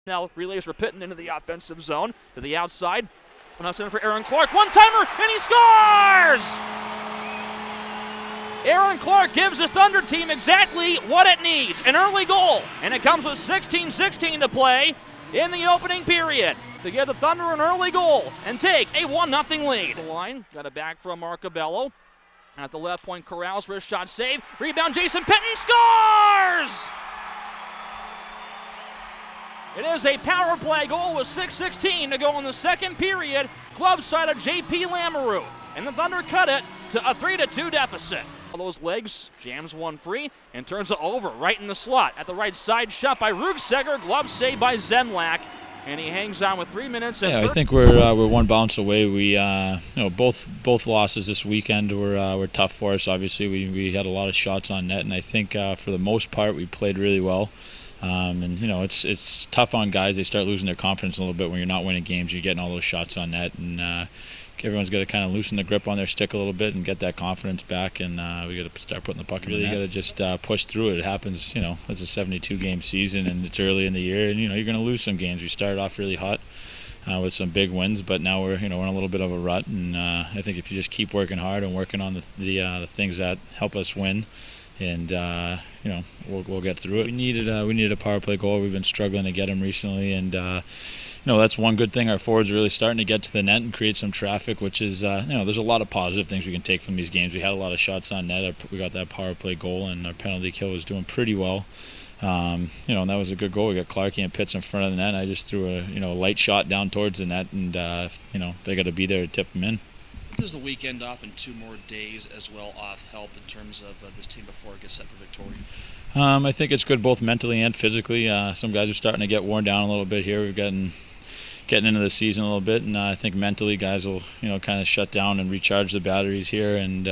Now relays for Pitton into the offensive zone to the outside. And now center for Aaron Clark. One-timer, and he scores! Aaron Clark gives his Thunder team exactly what it needs, an early goal. And it comes with 16:16 to play in the opening period to give the Thunder an early goal and take a 1-0 lead. The line got it back from Marcabello. At the left point, Corrals, wrist shot save. Rebound, Jason Pitton scores! It is a power play goal with 6:16 to go in the second period. Club side of J.P. Lamoureux. And the Thunder cut it to a 3-2 deficit. All those legs, jams one free, and turns it over right in the slot. At the right side, shot by Rugseger, glove save by Zemlak. And he hangs on with 3 minutes. And I think we're one bounce away. We both losses this weekend were tough for us. Obviously, we had a lot of shots on net, and I think for the most part we played really well. It's tough on guys. They start losing their confidence a little bit when you're not winning games. You're getting all those shots on net, and everyone's got to kind of loosen the grip on their stick a little bit and get that confidence back. And we got to start putting the puck in the net. You got to just push through it. It happens. It's a 72-game season, and it's early in the year, and you're going to lose some games. We started off really hot with some big wins, but now we're in a little bit of a rut. And I think if you just keep working hard and working on the things that help us win, and we'll get through it. We needed a power play goal. We've been struggling to get them recently, and that's one good thing. Our forwards are really starting to get to the net and create some traffic, which is there's a lot of positive things we can take from these games. We had a lot of shots on net. We got that power play goal, and our penalty kill was doing pretty well. And that was a good goal. We got Clarkie and Pitts in front of the net. I just threw a light shot down towards the net, and they got to be there to tip them in. Does the weekend off and 2 more days as well off help in terms of this team before it gets set for victory? I think it's good both mentally and physically. Some guys are starting to get worn down a little bit here. We've getting into the season a little bit, and I think mentally guys will kind of shut down and recharge the batteries here, and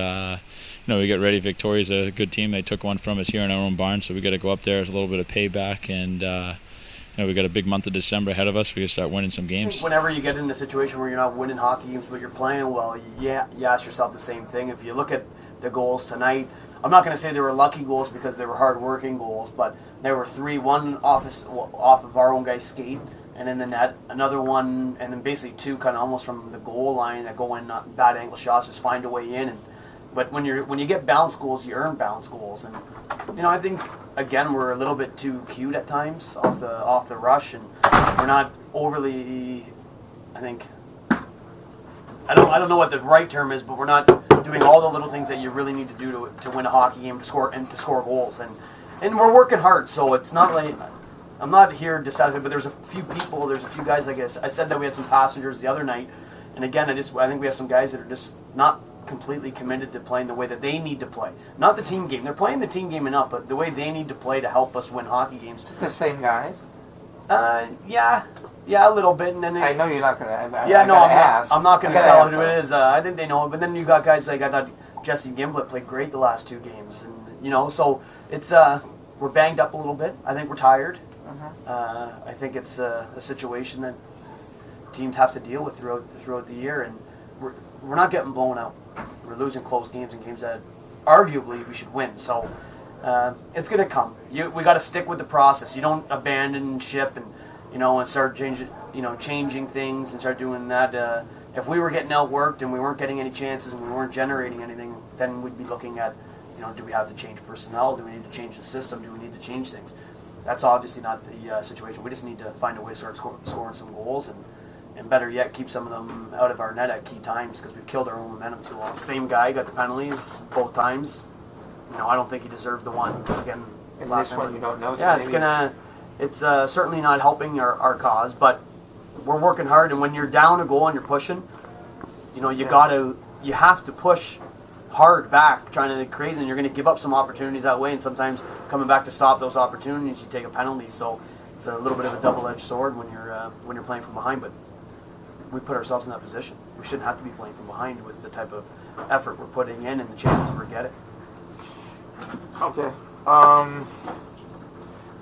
we get ready. Victoria's a good team. They took one from us here in our own barn, so we got to go up there with a little bit of payback, and we got a big month of December ahead of us. We got to start winning some games. Whenever you get in a situation where you're not winning hockey games but you're playing well, you ask yourself the same thing. If you look at the goals tonight, I'm not going to say they were lucky goals because they were hard-working goals, but there were 3, one off of our own guy's skate and in the net, another one, and then basically 2 kind of almost from the goal line that go in, not bad angle shots, just find a way in. But when you get bounce goals, you earn bounce goals, and I think again we're a little bit too cute at times off the rush, and we're not overly. I don't know what the right term is, but we're not doing all the little things that you really need to do to win a hockey game, to score goals, and we're working hard. So it's not like I'm not here dissatisfied, but there's a few guys. Like I said that we had some passengers the other night, and again I think we have some guys that are just not completely committed to playing the way that they need to play. Not the team game. They're playing the team game enough, but the way they need to play to help us win hockey games. Is it the same guys? Yeah, a little bit. And then I know you're not going to. I'm not going to tell who it is. I think they know it. But then you got guys like I thought Jesse Gimblett played great the last 2 games, and so it's we're banged up a little bit. I think we're tired. I think it's a situation that teams have to deal with throughout the year, and we're not getting blown out. We're losing close games and games that arguably we should win. So it's going to come. We got to stick with the process. You don't abandon ship and start changing things and start doing that. If we were getting outworked and we weren't getting any chances and we weren't generating anything, then we'd be looking at, do we have to change personnel? Do we need to change the system? Do we need to change things? That's obviously not the situation. We just need to find a way to start scoring some goals and better yet, keep some of them out of our net at key times because we've killed our own momentum too long. Same guy got the penalties both times. I don't think he deserved the one again. And last one you don't know. So yeah, it's certainly not helping our cause, but we're working hard. And when you're down a goal and you're pushing, you have to push hard back, trying to create, and you're going to give up some opportunities that way. And sometimes coming back to stop those opportunities, you take a penalty. So it's a little bit of a double-edged sword when you're playing from behind, but. We put ourselves in that position. We shouldn't have to be playing from behind with the type of effort we're putting in and the chances we're getting. Okay.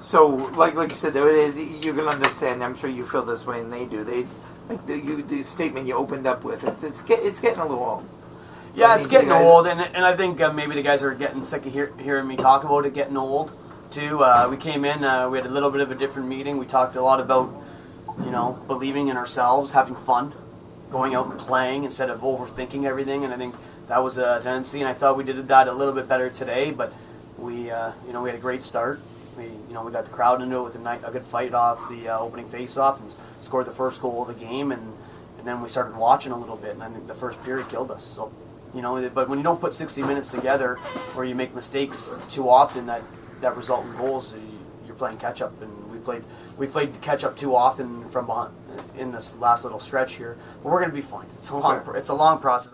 So, like you said, you're going to understand. I'm sure you feel this way, and they do. The statement you opened up with. It's getting a little old. Yeah, it's getting old, and I think maybe the guys are getting sick of hearing me talk about it getting old. too. We came in, we had a little bit of a different meeting. We talked a lot about, believing in ourselves, having fun, going out and playing instead of overthinking everything. And I think that was a tendency. And I thought we did that a little bit better today. But we had a great start. We got the crowd into it with a good fight off the opening face-off and scored the first goal of the game. And then we started watching a little bit. And I think the first period killed us. So, but when you don't put 60 minutes together, or you make mistakes too often that result in goals, you're playing catch up, and we played catch up too often from behind in this last little stretch here. But we're going to be fine. It's a long process.